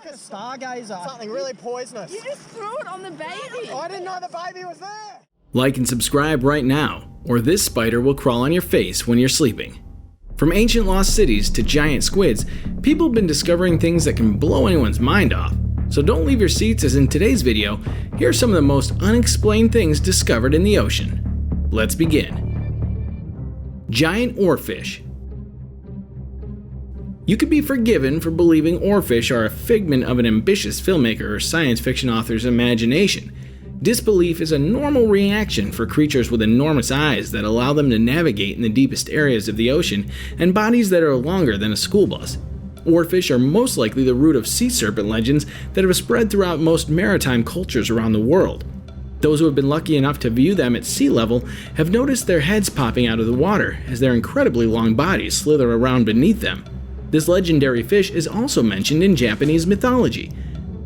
like a stargazer. Something really poisonous. You just threw it on the baby. I didn't know the baby was there. Like and subscribe right now, or this spider will crawl on your face when you're sleeping. From ancient lost cities to giant squids, people have been discovering things that can blow anyone's mind off. So don't leave your seats, as in today's video, here are some of the most unexplained things discovered in the ocean. Let's begin. Giant oarfish. You could be forgiven for believing oarfish are a figment of an ambitious filmmaker or science fiction author's imagination. Disbelief is a normal reaction for creatures with enormous eyes that allow them to navigate in the deepest areas of the ocean and bodies that are longer than a school bus. Oarfish are most likely the root of sea serpent legends that have spread throughout most maritime cultures around the world. Those who have been lucky enough to view them at sea level have noticed their heads popping out of the water as their incredibly long bodies slither around beneath them. This legendary fish is also mentioned in Japanese mythology.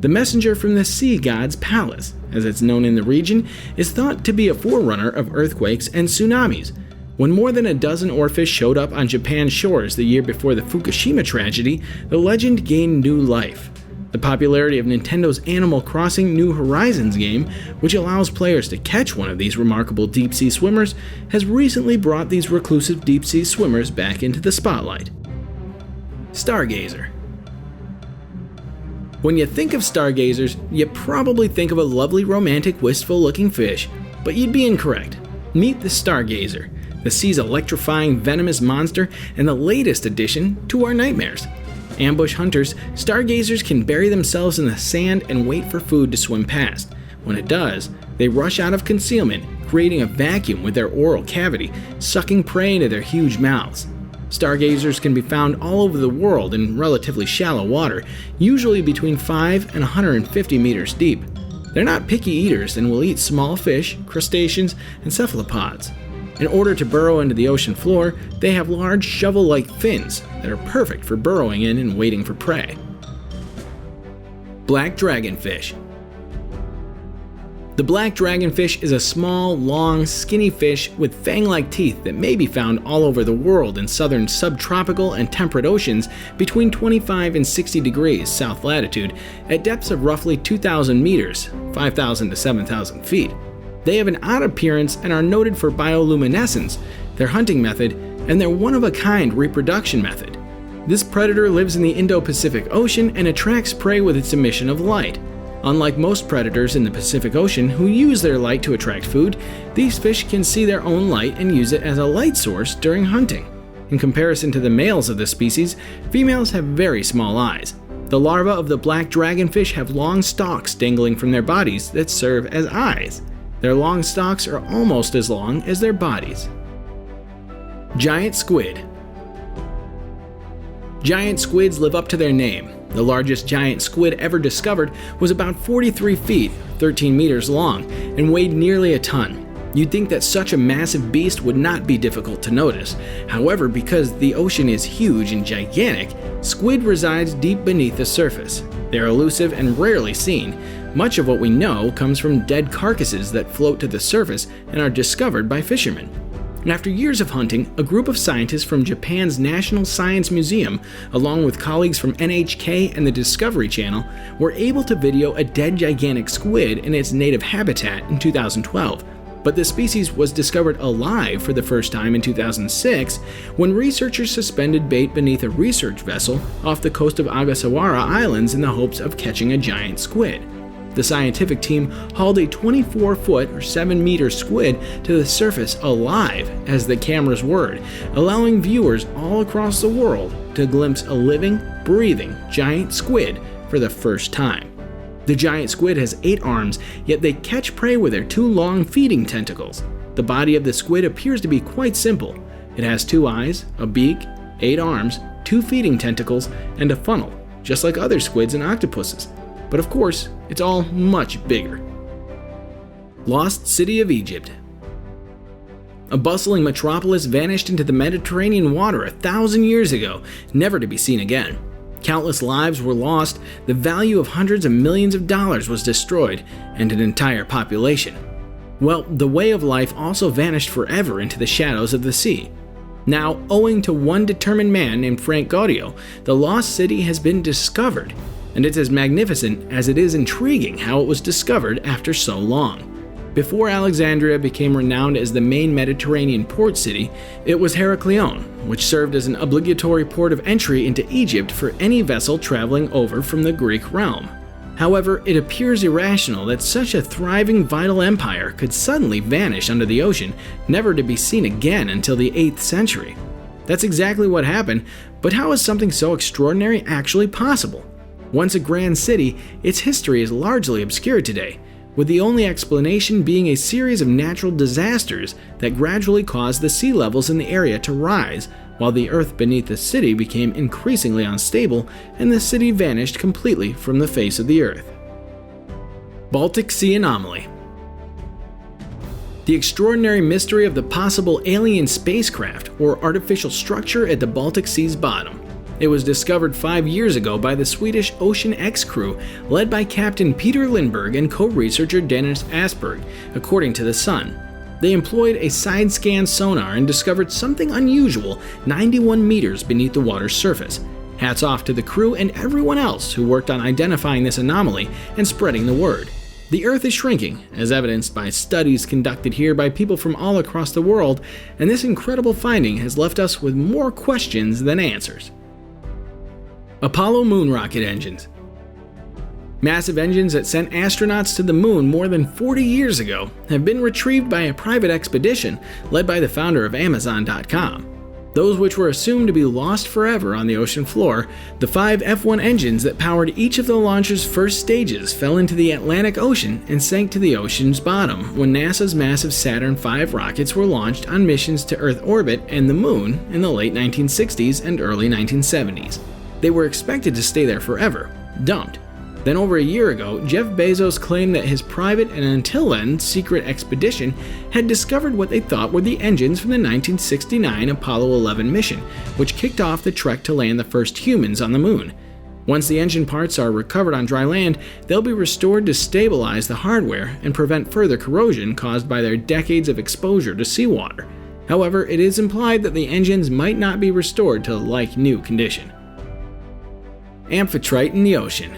The messenger from the sea god's palace, as it's known in the region, is thought to be a forerunner of earthquakes and tsunamis. When more than a dozen oarfish showed up on Japan's shores the year before the Fukushima tragedy, the legend gained new life. The popularity of Nintendo's Animal Crossing New Horizons game, which allows players to catch one of these remarkable deep-sea swimmers, has recently brought these reclusive deep-sea swimmers back into the spotlight. Stargazer. When you think of stargazers, you probably think of a lovely, romantic, wistful-looking fish, but you'd be incorrect. Meet the stargazer, the sea's electrifying, venomous monster, and the latest addition to our nightmares. Ambush hunters, stargazers can bury themselves in the sand and wait for food to swim past. When it does, they rush out of concealment, creating a vacuum with their oral cavity, sucking prey into their huge mouths. Stargazers can be found all over the world in relatively shallow water, usually between 5 and 150 meters deep. They're not picky eaters and will eat small fish, crustaceans, and cephalopods. In order to burrow into the ocean floor, they have large shovel-like fins that are perfect for burrowing in and waiting for prey. Black dragonfish. The black dragonfish is a small, long, skinny fish with fang-like teeth that may be found all over the world in southern subtropical and temperate oceans between 25 and 60 degrees south latitude at depths of roughly 2,000 meters, 5,000 to 7,000 feet. They have an odd appearance and are noted for bioluminescence, their hunting method, and their one-of-a-kind reproduction method. This predator lives in the Indo-Pacific Ocean and attracts prey with its emission of light. Unlike most predators in the Pacific Ocean who use their light to attract food, these fish can see their own light and use it as a light source during hunting. In comparison to the males of the species, females have very small eyes. The larvae of the black dragonfish have long stalks dangling from their bodies that serve as eyes. Their long stalks are almost as long as their bodies. Giant squid. Giant squids live up to their name. The largest giant squid ever discovered was about 43 feet, 13 meters long, and weighed nearly a ton. You'd think that such a massive beast would not be difficult to notice. However, because the ocean is huge and gigantic, squid resides deep beneath the surface. They're elusive and rarely seen. Much of what we know comes from dead carcasses that float to the surface and are discovered by fishermen. After years of hunting, a group of scientists from Japan's National Science Museum, along with colleagues from NHK and the Discovery Channel, were able to video a dead gigantic squid in its native habitat in 2012. But the species was discovered alive for the first time in 2006 when researchers suspended bait beneath a research vessel off the coast of Ogasawara Islands in the hopes of catching a giant squid. The scientific team hauled a 24-foot or 7-meter squid to the surface alive as the camera's word, allowing viewers all across the world to glimpse a living, breathing giant squid for the first time. The giant squid has 8 arms, yet they catch prey with their 2 long feeding tentacles. The body of the squid appears to be quite simple. It has 2 eyes, a beak, 8 arms, 2 feeding tentacles, and a funnel, just like other squids and octopuses. But of course, it's all much bigger. Lost City of Egypt. A bustling metropolis vanished into the Mediterranean water 1,000 years ago, never to be seen again. Countless lives were lost, the value of hundreds of millions of dollars was destroyed, and an entire population. Well, the way of life also vanished forever into the shadows of the sea. Now, owing to one determined man named Frank Gaudio, the lost city has been discovered. and it's as magnificent as it is intriguing how it was discovered after so long. Before Alexandria became renowned as the main Mediterranean port city, it was Heraklion, which served as an obligatory port of entry into Egypt for any vessel traveling over from the Greek realm. However, it appears irrational that such a thriving vital empire could suddenly vanish under the ocean, never to be seen again until the 8th century. That's exactly what happened, but how is something so extraordinary actually possible? Once a grand city, its history is largely obscured today, with the only explanation being a series of natural disasters that gradually caused the sea levels in the area to rise, while the earth beneath the city became increasingly unstable and the city vanished completely from the face of the earth. Baltic Sea Anomaly. The extraordinary mystery of the possible alien spacecraft or artificial structure at the Baltic Sea's bottom. It was discovered 5 years ago by the Swedish Ocean X crew, led by Captain Peter Lindberg and co-researcher Dennis Asperg, according to The Sun. They employed a side-scan sonar and discovered something unusual 91 meters beneath the water's surface. Hats off to the crew and everyone else who worked on identifying this anomaly and spreading the word. The Earth is shrinking, as evidenced by studies conducted here by people from all across the world, and this incredible finding has left us with more questions than answers. Apollo moon rocket engines. Massive engines that sent astronauts to the moon more than 40 years ago have been retrieved by a private expedition led by the founder of Amazon.com. Those which were assumed to be lost forever on the ocean floor, the 5 F-1 engines that powered each of the launcher's first stages fell into the Atlantic Ocean and sank to the ocean's bottom when NASA's massive Saturn V rockets were launched on missions to Earth orbit and the moon in the late 1960s and early 1970s. They were expected to stay there forever, dumped. Then over a year ago, Jeff Bezos claimed that his private and until then secret expedition had discovered what they thought were the engines from the 1969 Apollo 11 mission, which kicked off the trek to land the first humans on the moon. Once the engine parts are recovered on dry land, they'll be restored to stabilize the hardware and prevent further corrosion caused by their decades of exposure to seawater. However, it is implied that the engines might not be restored to like-new condition. Amphitrite in the ocean.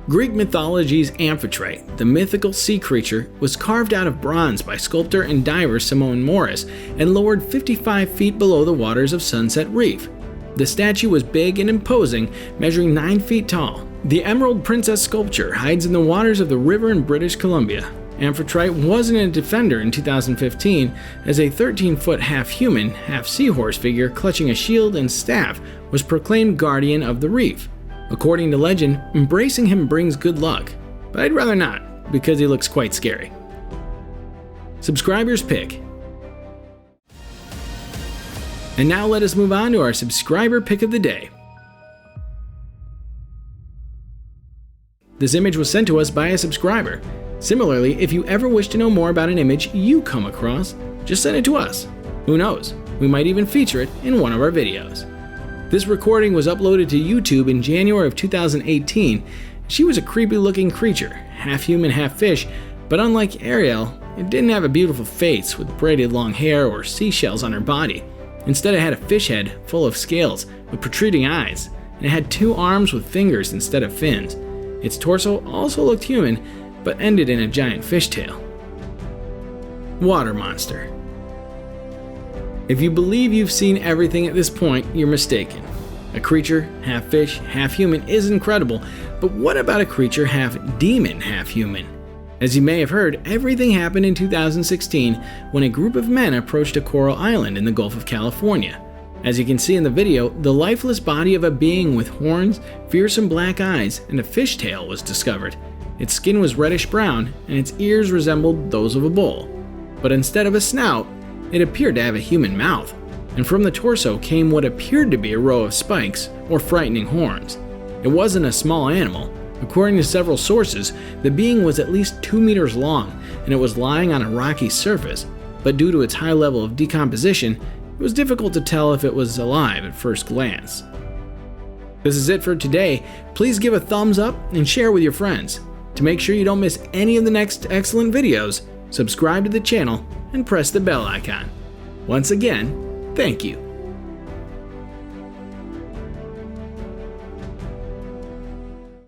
Greek mythology's Amphitrite, the mythical sea creature, was carved out of bronze by sculptor and diver Simone Morris and lowered 55 feet below the waters of Sunset Reef. The statue was big and imposing, measuring 9 feet tall. The Emerald Princess sculpture hides in the waters of the river in British Columbia. Amphitrite wasn't a defender in 2015, as a 13-foot half-human, half-seahorse figure clutching a shield and staff was proclaimed guardian of the reef. According to legend, embracing him brings good luck, but I'd rather not, because he looks quite scary. Subscriber's pick. And now let us move on to our subscriber pick of the day. This image was sent to us by a subscriber. Similarly, if you ever wish to know more about an image you come across, just send it to us. Who knows, we might even feature it in one of our videos. This recording was uploaded to YouTube in January of 2018. She was a creepy looking creature, half human, half fish, but unlike Ariel, it didn't have a beautiful face with braided long hair or seashells on her body. Instead, it had a fish head full of scales with protruding eyes, and it had 2 arms with fingers instead of fins. Its torso also looked human, but ended in a giant fishtail. Water monster. If you believe you've seen everything at this point, you're mistaken. A creature, half fish, half human is incredible, but what about a creature half demon, half human? As you may have heard, everything happened in 2016 when a group of men approached a coral island in the Gulf of California. As you can see in the video, the lifeless body of a being with horns, fearsome black eyes, and a fishtail was discovered. Its skin was reddish brown, and its ears resembled those of a bull. But instead of a snout, it appeared to have a human mouth, and from the torso came what appeared to be a row of spikes or frightening horns. It wasn't a small animal. According to several sources, the being was at least 2 meters long, and it was lying on a rocky surface, but due to its high level of decomposition, it was difficult to tell if it was alive at first glance. This is it for today. Please give a thumbs up and share with your friends. To make sure you don't miss any of the next excellent videos, subscribe to the channel and press the bell icon. Once again, thank you.